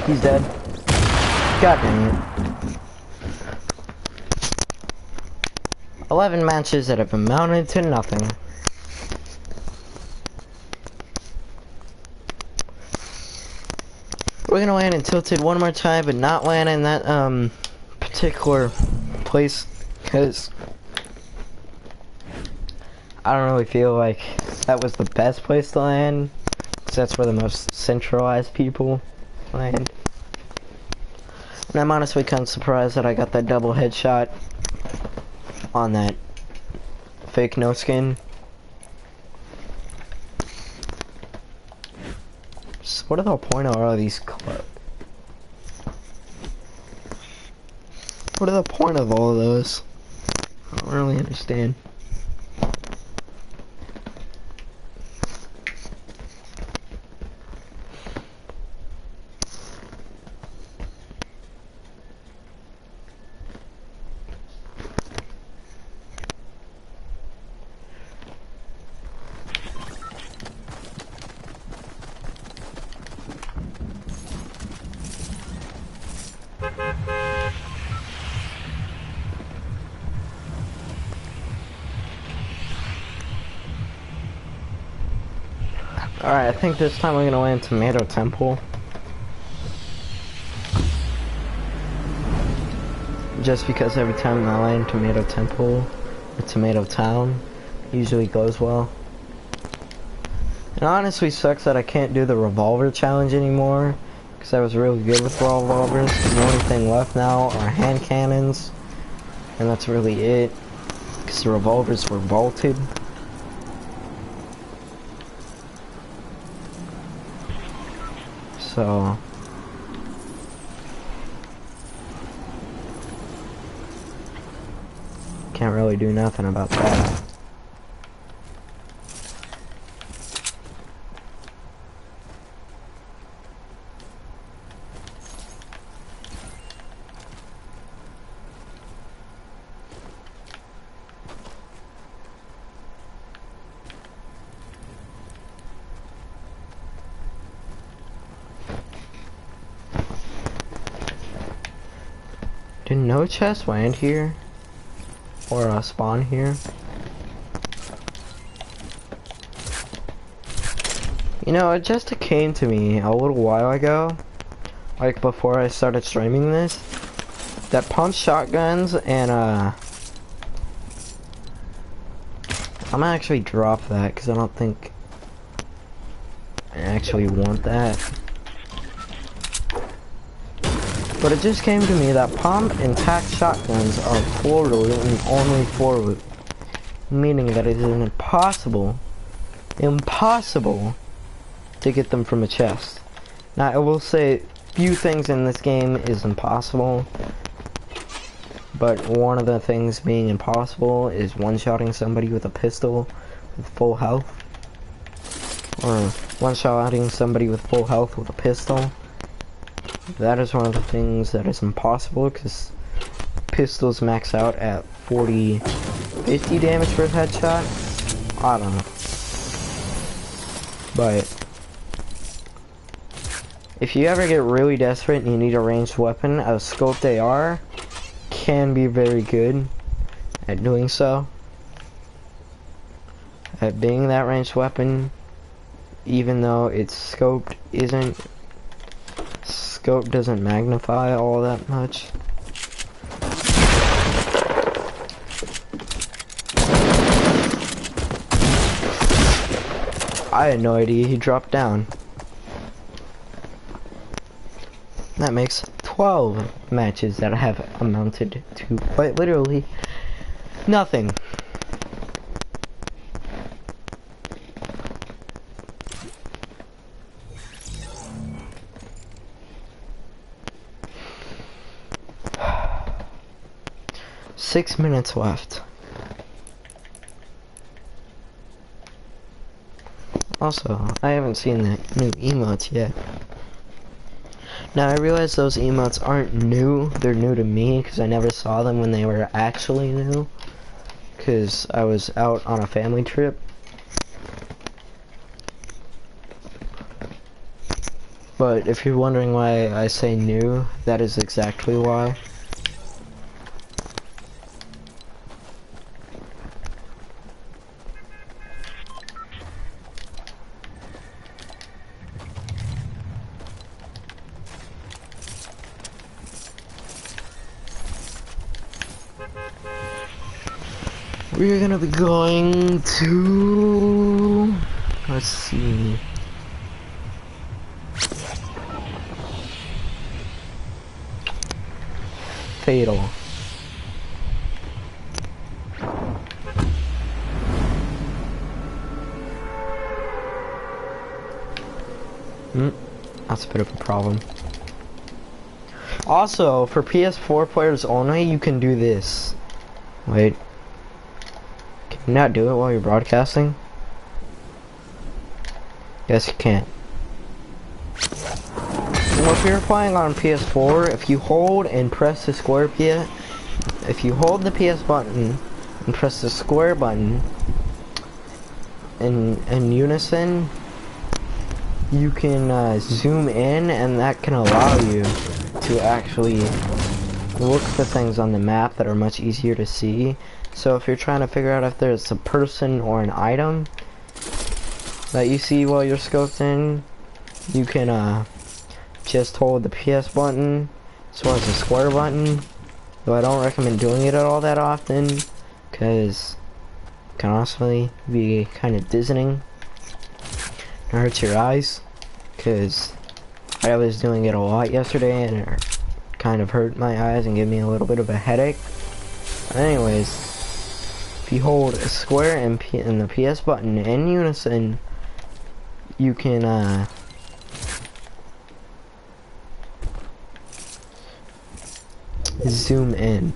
He's dead. God dang it. 11 matches that have amounted to nothing. We're gonna land in tilted one more time, but not land in that particular place, because I don't really feel like that was the best place to land, because that's where the most centralized people land. And I'm honestly kind of surprised that I got that double headshot on that fake no skin. So what are the point of all these clubs? What are the point of all of those? I don't really understand. Alright, I think this time we're gonna land Tomato Temple. just because every time I land Tomato Temple or Tomato Town, it usually goes well. It honestly sucks that I can't do the revolver challenge anymore, because I was really good with revolvers. The only thing left now are hand cannons, and that's really it, because the revolvers were vaulted. So can't really do nothing about that. Did no chest land here? Or spawn here? You know, it just came to me a little while ago, like before I started streaming this, that pump shotguns and I'm gonna actually drop that because I don't think I actually want that. But it just came to me that pump and tac shotguns are full loot and only full loot, meaning that it is impossible to get them from a chest. Now I will say few things in this game is impossible, but one of the things being impossible is one-shotting somebody with a pistol with full health, or one-shotting somebody with full health with a pistol. That is one of the things that is impossible, because pistols max out at 50 damage per headshot. I don't know. But if you ever get really desperate and you need a ranged weapon, a scoped AR can be very good at doing so. At being that ranged weapon, even though its scoped scope doesn't magnify all that much. I had no idea he dropped down. That makes 12 matches that have amounted to quite literally nothing. Six minutes left. Also, I haven't seen the new emotes yet. Now I realize those emotes aren't new, they're new to me because I never saw them when they were actually new, because I was out on a family trip. But if you're wondering why I say new, that is exactly why. We're gonna be going to, let's see, Fatal. That's a bit of a problem. Also, for PS4 players only, you can do this. Wait. Can you not do it while you're broadcasting? Yes, you can. Well, if you're playing on PS4, if you hold and press the square if you hold the PS button and press the square button in unison, you can zoom in, and that can allow you to actually look for things on the map that are much easier to see. So if you're trying to figure out if there's a person or an item that you see while you're scoped in, you can just hold the PS button as well as the square button, Though I don't recommend doing it all that often, because it can honestly be kind of dizzying. It hurts your eyes, because I was doing it a lot yesterday and it kind of hurt my eyes and gave me a little bit of a headache. But anyways, if you hold square and the PS button in unison, you can zoom in.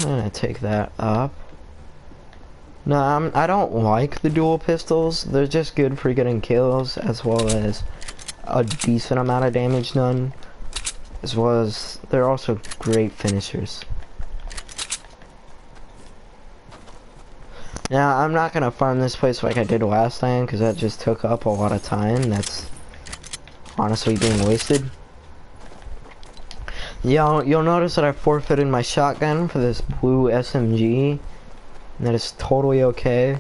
I'm gonna take that up. No, I don't like the dual pistols. They're just good for getting kills, as well as a decent amount of damage done. As well as, they're also great finishers. Now, I'm not gonna farm this place like I did last time, because that just took up a lot of time. That's honestly being wasted. Yeah, you'll notice that I forfeited my shotgun for this blue SMG. And that is totally okay.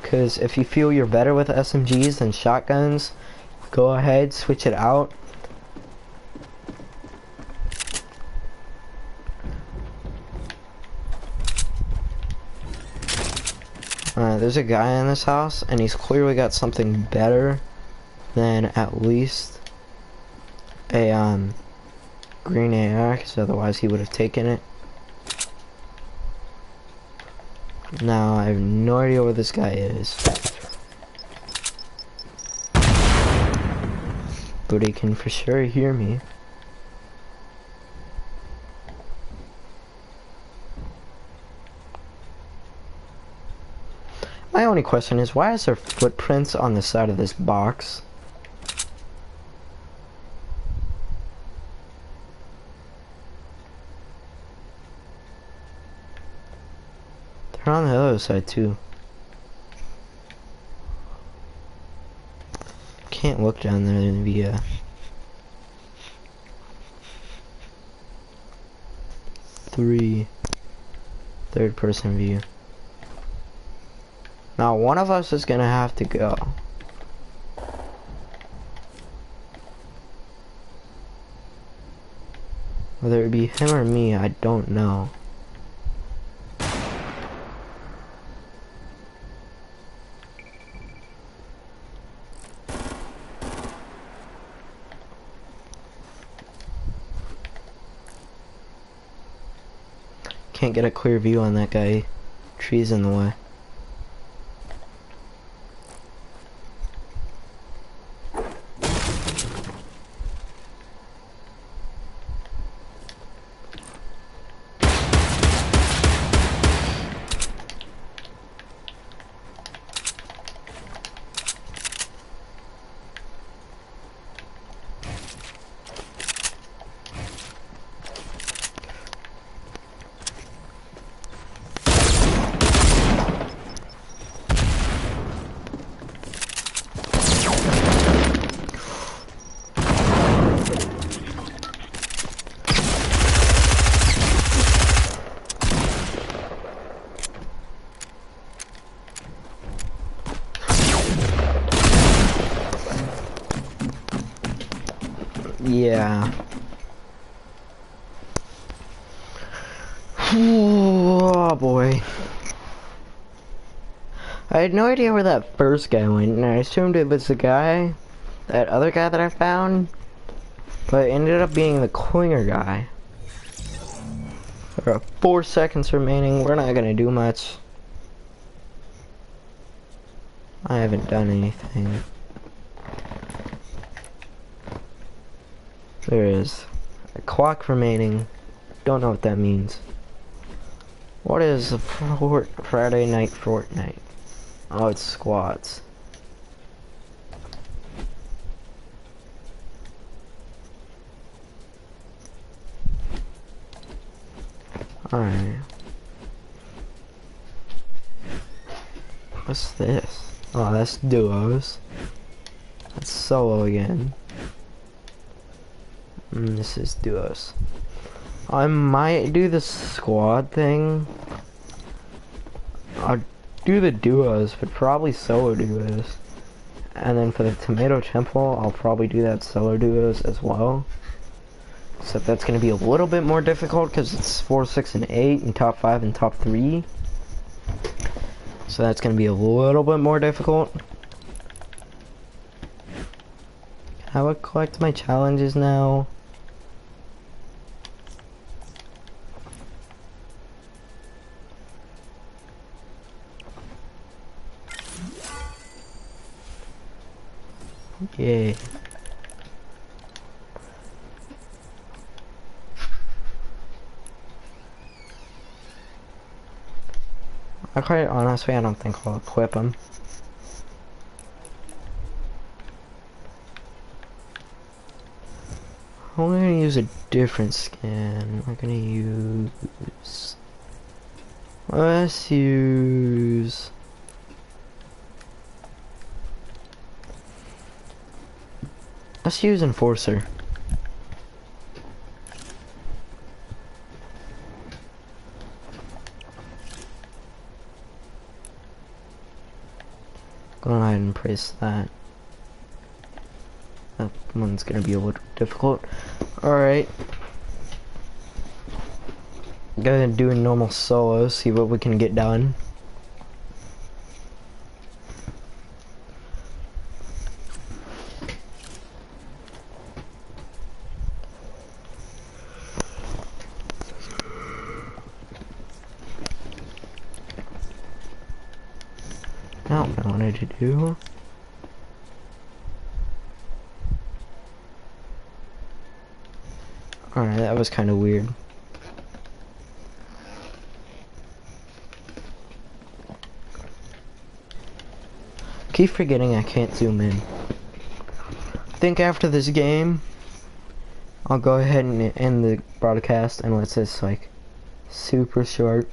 Because if you feel you're better with SMGs than shotguns, go ahead, switch it out. There's a guy in this house, and he's clearly got something better than at least a green AR, because otherwise he would have taken it. Now, I have no idea where this guy is. But he can for sure hear me. My only question is, why is there footprints on the side of this box? They're on the other side too. Can't look down there via third person view. Now one of us is gonna have to go. Whether it be him or me, I don't know. Can't get a clear view on that guy. Trees in the way. Yeah. Oh boy. I had no idea where that first guy went, and I assumed it was the guy, that other guy that I found, but it ended up being the Klinger guy. There are 4 seconds remaining. We're not gonna do much. I haven't done anything. There is a clock remaining. Don't know what that means. What is the Friday night Fortnite? Oh, it's squads. Alright. What's this? Oh, that's duos. That's solo again. This is duos. I might do the squad thing. I'll do the duos, but probably solo duos. And then for the tomato temple, I'll probably do that solo duos as well. Except that's going to be a little bit more difficult because it's 4, 6, and 8 and top 5 and top 3. So that's going to be a little bit more difficult. How I collect my challenges now? Yeah. Quite honestly, I don't think I'll equip them. I'm gonna use a different skin. I'm gonna use... Let's use... Let's use Enforcer. Go ahead and press that. That one's gonna be a little difficult. Alright. Go ahead and do a normal solo, see what we can get done. I don't know what I wanted to do. Alright, that was kind of weird. Keep forgetting I can't zoom in. I think after this game, I'll go ahead and end the broadcast and let this like super short.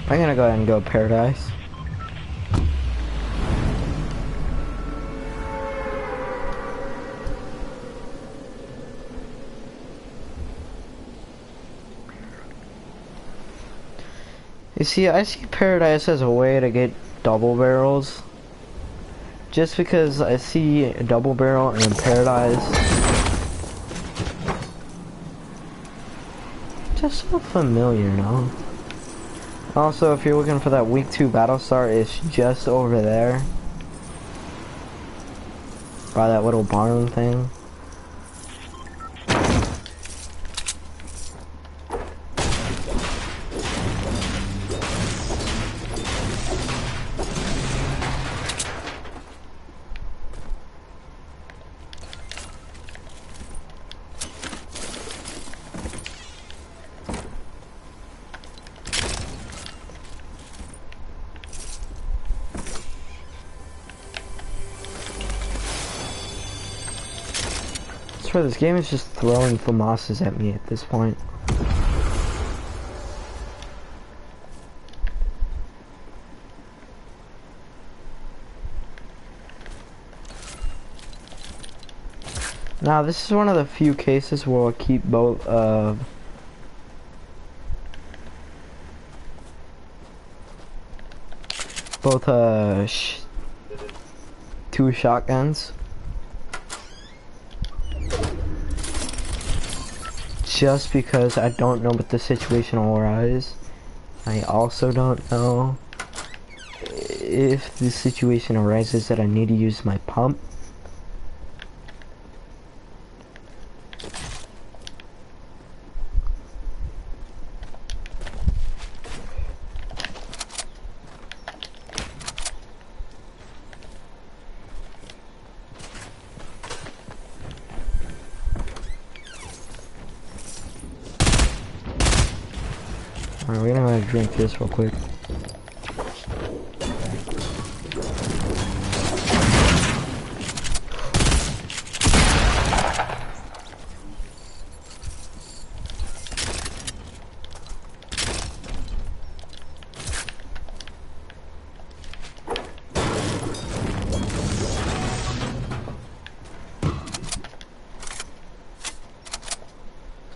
I'm gonna go ahead and go Paradise. You see, I see Paradise as a way to get double barrels. Just because I see a double barrel in Paradise. Just so familiar, no? Also, if you're looking for that week 2 battle start, it's just over there. By that little barn thing. I swear this game is just throwing FAMASas at me at this point. Now this is one of the few cases where I'll keep both two shotguns. Just because I don't know what the situation will arise. I also don't know if the situation arises that I need to use my pump. Alright, we're gonna drink this real quick.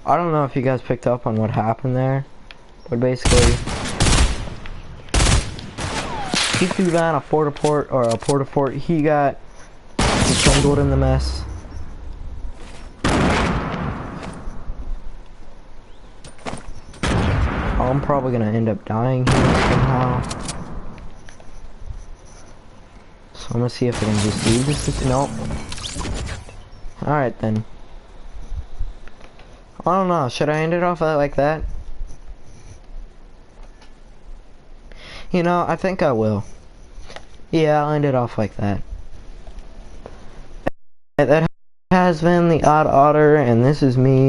I don't know if you guys picked up on what happened there, but basically, he threw down a port or a port. He got entangled in the mess. I'm probably gonna end up dying here somehow. So I'm gonna see if I can just leave this. Nope. Alright then. I don't know, should I end it off like that? You know, I think I will. Yeah, I'll end it off like that. That has been the Odd Otter, and this is me.